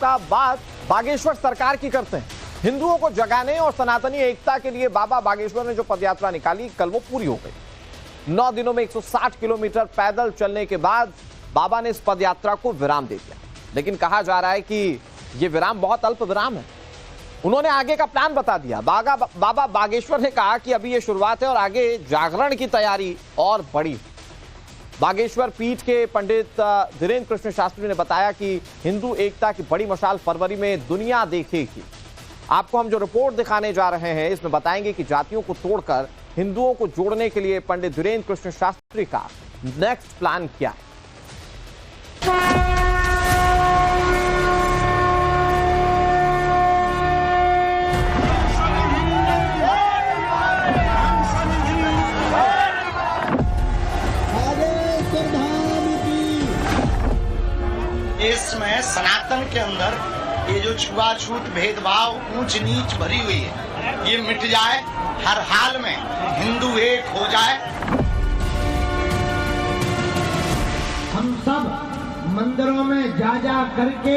का बात बागेश्वर सरकार की करते हैं। हिंदुओं को जगाने और सनातनी एकता के लिए बाबा बागेश्वर ने जो पदयात्रा निकाली, कल वो पूरी हो गई। 9 दिनों में 160 किलोमीटर पैदल चलने के बाद बाबा ने इस पदयात्रा को विराम दे दिया। लेकिन कहा जा रहा है कि यह विराम बहुत अल्प विराम है। उन्होंने आगे का प्लान बता दिया। बाबा बागेश्वर ने कहा कि अभी ये शुरुआत है और आगे जागरण की तैयारी और बड़ी। बागेश्वर पीठ के पंडित धीरेन्द्र कृष्ण शास्त्री ने बताया कि हिंदू एकता की बड़ी मशाल फरवरी में दुनिया देखेगी। आपको हम जो रिपोर्ट दिखाने जा रहे हैं इसमें बताएंगे कि जातियों को तोड़कर हिंदुओं को जोड़ने के लिए पंडित धीरेन्द्र कृष्ण शास्त्री का नेक्स्ट प्लान क्या है। देश में सनातन के अंदर ये जो छुआछूत भेदभाव ऊंच नीच भरी हुई है, ये मिट जाए। हर हाल में हिंदू एक हो जाए। हम सब मंदिरों में जा करके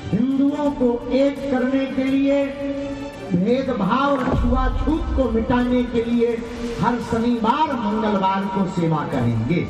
हिंदुओं को एक करने के लिए, भेदभाव और छुआछूत को मिटाने के लिए हर शनिवार मंगलवार को सेवा करेंगे।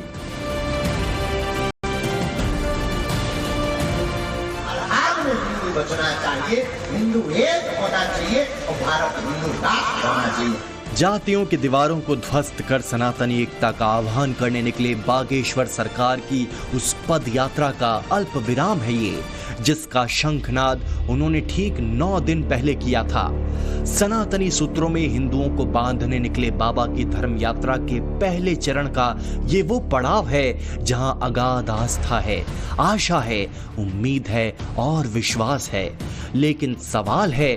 बचना चाहिए, हिंदू एक होना चाहिए और भारत हिंदू राष्ट्र होना चाहिए। जातियों की दीवारों को ध्वस्त कर सनातनी एकता का आह्वान करने निकले बागेश्वर सरकार की उस पद यात्रा का अल्प विराम है ये, जिसका शंखनाद उन्होंने ठीक 9 दिन पहले किया था। सनातनी सूत्रों में हिंदुओं को बांधने निकले बाबा की धर्म यात्रा के पहले चरण का ये वो पड़ाव है जहां अगाध आस्था है, आशा है, उम्मीद है और विश्वास है। लेकिन सवाल है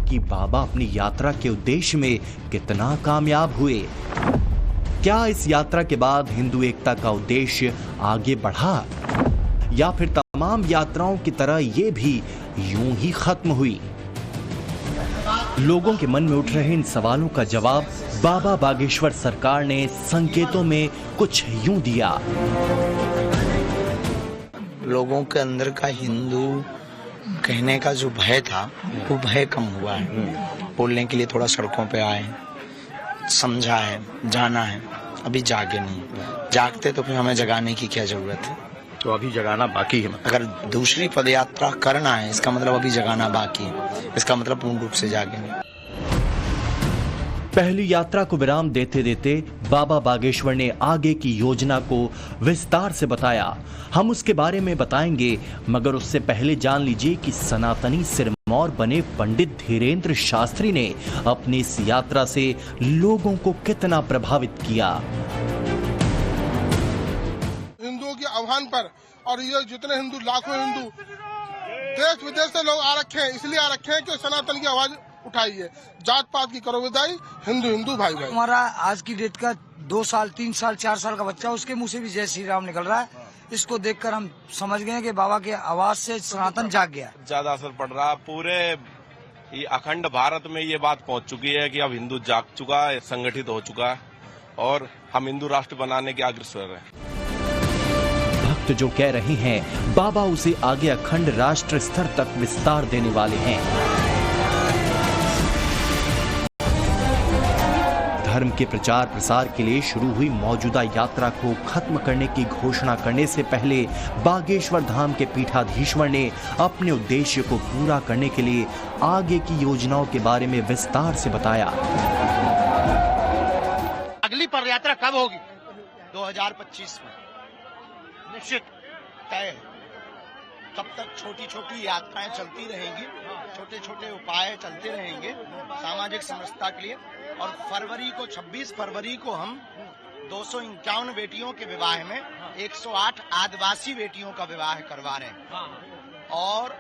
कि बाबा अपनी यात्रा के उद्देश्य में कितना कामयाब हुए। क्या इस यात्रा के बाद हिंदू एकता का उद्देश्य आगे बढ़ा या फिर तमाम यात्राओं की तरह ये भी यूं ही खत्म हुई? लोगों के मन में उठ रहे इन सवालों का जवाब बाबा बागेश्वर सरकार ने संकेतों में कुछ यूं दिया। लोगों के अंदर का हिंदू कहने का जो भय था वो भय कम हुआ है। बोलने के लिए थोड़ा सड़कों पे आए, समझा है, जाना है। अभी जागे नहीं, जागते तो फिर हमें जगाने की क्या जरूरत है। तो अभी जगाना बाकी है। अगर दूसरी पदयात्रा करना है इसका मतलब अभी जगाना बाकी है, इसका मतलब पूर्ण रूप से जागेंगे। पहली यात्रा को विराम देते देते बाबा बागेश्वर ने आगे की योजना को विस्तार से बताया। हम उसके बारे में बताएंगे, मगर उससे पहले जान लीजिए कि सनातनी सिरमौर बने पंडित धीरेन्द्र शास्त्री ने अपनी इस यात्रा से लोगों को कितना प्रभावित किया। हिंदुओं के आह्वान पर, और ये जितने हिंदू, लाखों हिंदू देश विदेश से लोग आ रखे हैं, इसलिए आ रखे हैं कि सनातन की आवाज उठाइए। जात पात की करो विदाई, हिंदू हिंदू भाई भाई। हमारा आज की डेट का 2 साल 3 साल 4 साल का बच्चा, उसके मुंह से भी जय श्री राम निकल रहा है। इसको देखकर हम समझ गए कि बाबा के आवाज से सनातन जाग गया। ज्यादा असर पड़ रहा है। पूरे ये अखंड भारत में ये बात पहुंच चुकी है कि अब हिंदू जाग चुका है, संगठित हो चुका है और हम हिंदू राष्ट्र बनाने के अग्रसर हैं। भक्त जो कह रहे हैं बाबा उसे आगे अखंड राष्ट्र स्तर तक विस्तार देने वाले हैं। धर्म के प्रचार प्रसार के लिए शुरू हुई मौजूदा यात्रा को खत्म करने की घोषणा करने से पहले बागेश्वर धाम के पीठाधीश्वर ने अपने उद्देश्य को पूरा करने के लिए आगे की योजनाओं के बारे में विस्तार से बताया। अगली पदयात्रा कब होगी? 2025 में निश्चित तय है। तब तक छोटी छोटी यात्राएं चलती रहेंगी, छोटे छोटे उपाय चलते रहेंगे सामाजिक समरसता के लिए। और फरवरी को 26 फरवरी को हम 251 बेटियों के विवाह में 108 आदिवासी बेटियों का विवाह करवा रहे हैं। और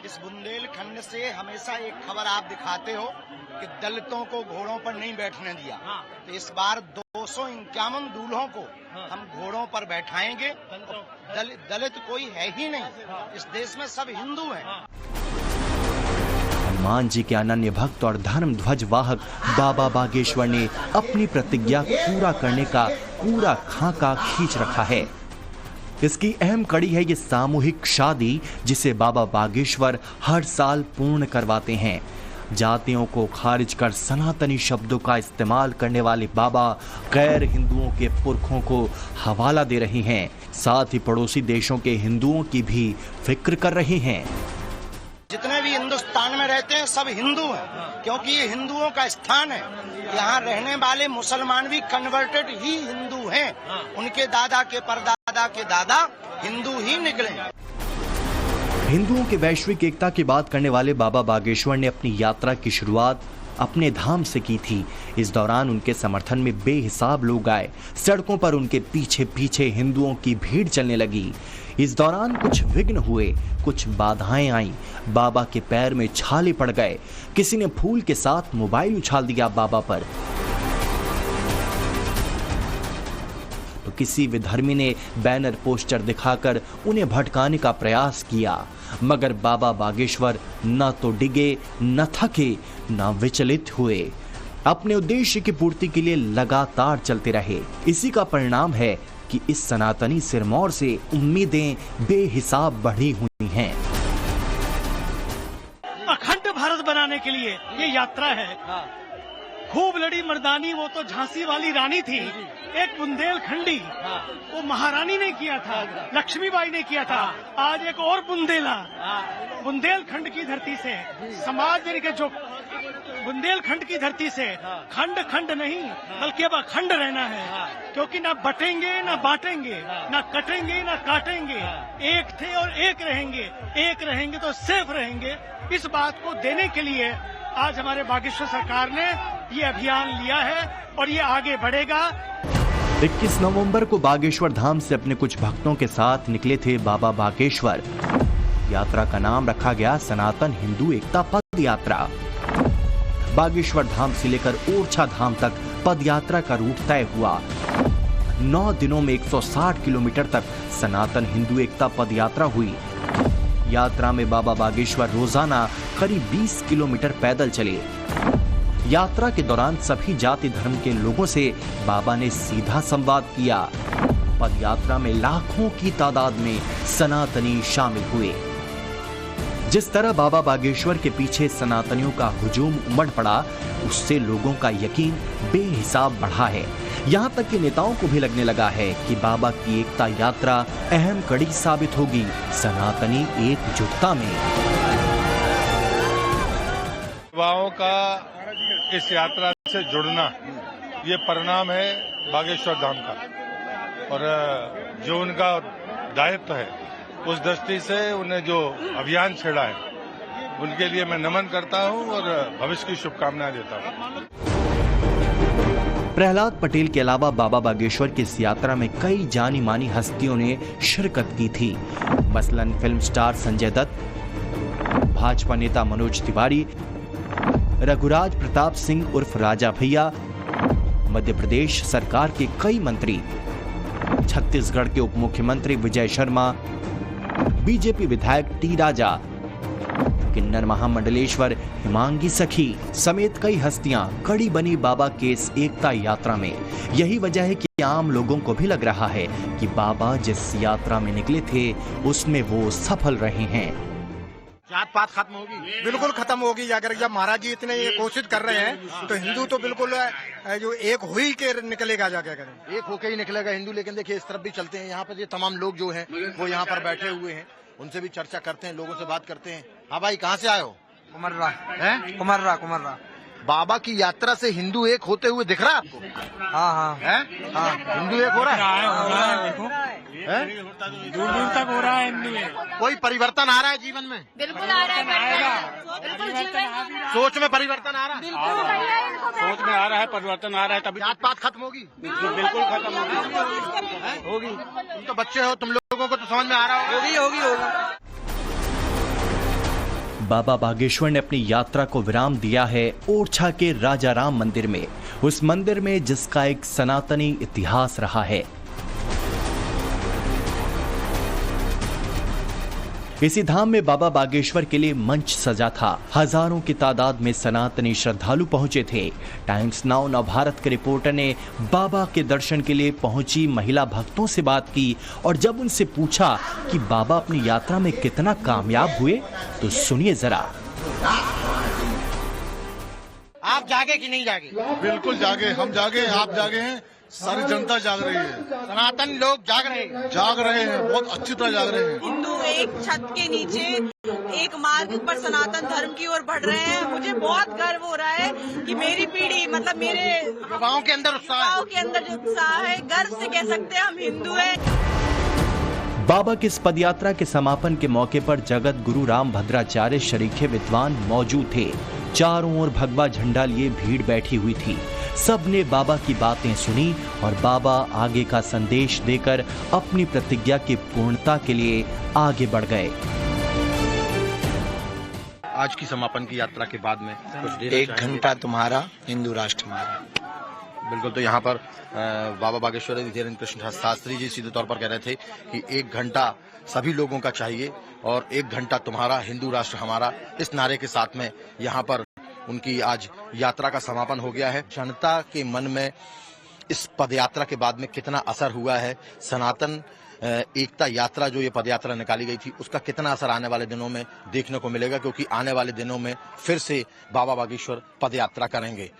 इस बुंदेलखंड से हमेशा एक खबर आप दिखाते हो कि दलितों को घोड़ों पर नहीं बैठने दिया, तो इस बार 251 दूल्हों को हम घोड़ों पर बैठाएंगे। दलित कोई है ही नहीं इस देश में, सब हिंदू हैं। हनुमान जी के अनन्य भक्त और धर्म ध्वज वाहक बाबा बागेश्वर ने अपनी प्रतिज्ञा पूरा करने का पूरा खाका खींच रखा है। इसकी अहम कड़ी है ये सामूहिक शादी, जिसे बाबा बागेश्वर हर साल पूर्ण करवाते हैं। जातियों को खारिज कर सनातनी शब्दों का इस्तेमाल करने वाले बाबा गैर हिंदुओं के पुरखों को हवाला दे रहे हैं, साथ ही पड़ोसी देशों के हिंदुओं की भी फिक्र कर रहे हैं। जितने भी हिंदुस्तान में रहते हैं सब हिंदू हैं, क्योंकि ये हिंदुओं का स्थान है। यहाँ रहने वाले मुसलमान भी कन्वर्टेड ही हिंदू हैं। उनके दादा के परदादा के दादा हिंदू ही निकले। हिंदुओं के वैश्विक एकता की बात करने वाले बाबा बागेश्वर ने अपनी यात्रा की शुरुआत अपने धाम से की थी। इस दौरान उनके समर्थन में बेहिसाब लोग आए। सड़कों पर उनके पीछे पीछे हिंदुओं की भीड़ चलने लगी। इस दौरान कुछ विघ्न हुए, कुछ बाधाएं आईं। बाबा के पैर में छाले पड़ गए। किसी ने फूल के साथ मोबाइल उछाल दिया बाबा पर, तो किसी विधर्मी ने बैनर पोस्टर दिखाकर उन्हें भटकाने का प्रयास किया। मगर बाबा बागेश्वर न तो डिगे, न थके, न विचलित हुए। अपने उद्देश्य की पूर्ति के लिए लगातार चलते रहे। इसी का परिणाम है कि इस सनातनी सिरमौर से उम्मीदें बेहिसाब बढ़ी हुई हैं। अखंड भारत बनाने के लिए ये यात्रा है। खूब लड़ी मर्दानी, वो तो झांसी वाली रानी थी। एक बुंदेलखंडी, वो महारानी ने किया था, लक्ष्मीबाई ने किया था। आज एक और बुंदेलखंड की धरती से समाज के जो बुंदेलखंड की धरती से खंड खंड नहीं बल्कि अब अखंड रहना है, क्योंकि ना बटेंगे ना बांटेंगे, ना कटेंगे ना काटेंगे। एक थे और एक रहेंगे तो सेफ रहेंगे। इस बात को देने के लिए आज हमारे बागेश्वर सरकार ने ये अभियान लिया है और ये आगे बढ़ेगा। 21 नवंबर को बागेश्वर धाम से अपने कुछ भक्तों के साथ निकले थे बाबा बागेश्वर। यात्रा का नाम रखा गया सनातन हिंदू एकता पद यात्रा। बागेश्वर धाम से लेकर ओरछा धाम तक पद यात्रा का रूट तय हुआ। 9 दिनों में 160 किलोमीटर तक सनातन हिंदू एकता पद यात्रा हुई। यात्रा में बाबा बागेश्वर रोजाना करीब 20 किलोमीटर पैदल चले। यात्रा के दौरान सभी जाति धर्म के लोगों से बाबा ने सीधा संवाद किया। पद यात्रा में लाखों की तादाद में सनातनी शामिल हुए। जिस तरह बाबा बागेश्वर के पीछे सनातनियों का हुजूम उमड़ पड़ा, उससे लोगों का यकीन बेहिसाब बढ़ा है। यहाँ तक कि नेताओं को भी लगने लगा है कि बाबा की एकता यात्रा अहम कड़ी साबित होगी सनातनी एकजुटता में। युवाओं का इस यात्रा से जुड़ना ये परिणाम है बागेश्वर धाम का, और जो उनका दायित्व है उस दृष्टि से उन्हें जो अभियान छेड़ा है उनके लिए मैं नमन करता हूं और भविष्य की शुभकामनाएं देता हूं। प्रहलाद पटेल के अलावा बाबा बागेश्वर की इस यात्रा में कई जानी मानी हस्तियों ने शिरकत की थी। मसलन फिल्म स्टार संजय दत्त, भाजपा नेता मनोज तिवारी, रघुराज प्रताप सिंह उर्फ राजा भैया, मध्य प्रदेश सरकार के कई मंत्री, छत्तीसगढ़ के उप मुख्यमंत्री विजय शर्मा, बीजेपी विधायक टी राजा, किन्नर महामंडलेश्वर हिमांगी सखी समेत कई हस्तियां कड़ी बनी बाबा के इस एकता यात्रा में। यही वजह है कि आम लोगों को भी लग रहा है कि बाबा जिस यात्रा में निकले थे उसमें वो सफल रहे हैं। जात पात खत्म होगी, बिल्कुल खत्म होगी। अगर जब महाराज जी इतने ये कोशिश कर रहे हैं तो हिंदू तो बिल्कुल जो एक हो ही के निकलेगा, जाके करें एक होके ही निकलेगा हिंदू। लेकिन देखिए इस तरफ भी चलते हैं, यहाँ पर ये तमाम लोग जो हैं वो यहाँ पर बैठे हुए हैं, उनसे भी चर्चा करते हैं, लोगों से बात करते हैं। हाँ भाई, कहाँ से आए हो? कुमर्रा। बाबा की यात्रा से हिंदू एक होते हुए दिख रहा है आपको? हाँ, हिंदू एक हो रहा है, दूर दूर तक हो रहा है हिंदू। कोई परिवर्तन आ रहा है जीवन में? बिल्कुल आ रहा है। सोच में परिवर्तन आ रहा है? सोच में आ रहा है, परिवर्तन आ रहा है। तभी जात पात खत्म होगी? बिल्कुल खत्म होगी। तुम तो बच्चे हो, तुम लोगों को तो समझ में आ रहा होगी। बाबा बागेश्वर ने अपनी यात्रा को विराम दिया है ओरछा के राजा राम मंदिर में, उस मंदिर में जिसका एक सनातनी इतिहास रहा है। इसी धाम में बाबा बागेश्वर के लिए मंच सजा था। हजारों की तादाद में सनातनी श्रद्धालु पहुंचे थे। टाइम्स नाउ नवभारत के रिपोर्टर ने बाबा के दर्शन के लिए पहुंची महिला भक्तों से बात की और जब उनसे पूछा कि बाबा अपनी यात्रा में कितना कामयाब हुए, तो सुनिए जरा। आप जागे कि नहीं जागे? बिल्कुल जागे, हम जागे, आप जागे हैं, सारी जनता जाग रही है, सनातन लोग जाग रहे हैं, बहुत अच्छी तरह जाग रहे हैं। हिंदू एक छत के नीचे एक मार्ग पर सनातन धर्म की ओर बढ़ रहे हैं। मुझे बहुत गर्व हो रहा है कि मेरी पीढ़ी, मतलब मेरे युवाओं के अंदर जो उत्साह है, गर्व से कह सकते हैं हम हिंदू हैं। बाबा की इस पदयात्रा के समापन के मौके पर जगत गुरु राम भद्राचार्य शरीखे विद्वान मौजूद थे। चारों ओर भगवा झंडा लिए भीड़ बैठी हुई थी। सबने बाबा की बातें सुनी और बाबा आगे का संदेश देकर अपनी प्रतिज्ञा की पूर्णता के लिए आगे बढ़ गए। आज की समापन की यात्रा के बाद में कुछ 1 घंटा तुम्हारा, हिंदू राष्ट्र हमारा। बिल्कुल, तो यहाँ पर बाबा बागेश्वर धीरेन्द्र कृष्ण शास्त्री जी सीधे तौर पर कह रहे थे कि 1 घंटा सभी लोगों का चाहिए और 1 घंटा तुम्हारा, हिंदू राष्ट्र हमारा, इस नारे के साथ में यहाँ पर उनकी आज यात्रा का समापन हो गया है। जनता के मन में इस पदयात्रा के बाद में कितना असर हुआ है, सनातन एकता यात्रा जो ये पदयात्रा निकाली गई थी, उसका कितना असर आने वाले दिनों में देखने को मिलेगा, क्योंकि आने वाले दिनों में फिर से बाबा बागेश्वर पदयात्रा करेंगे।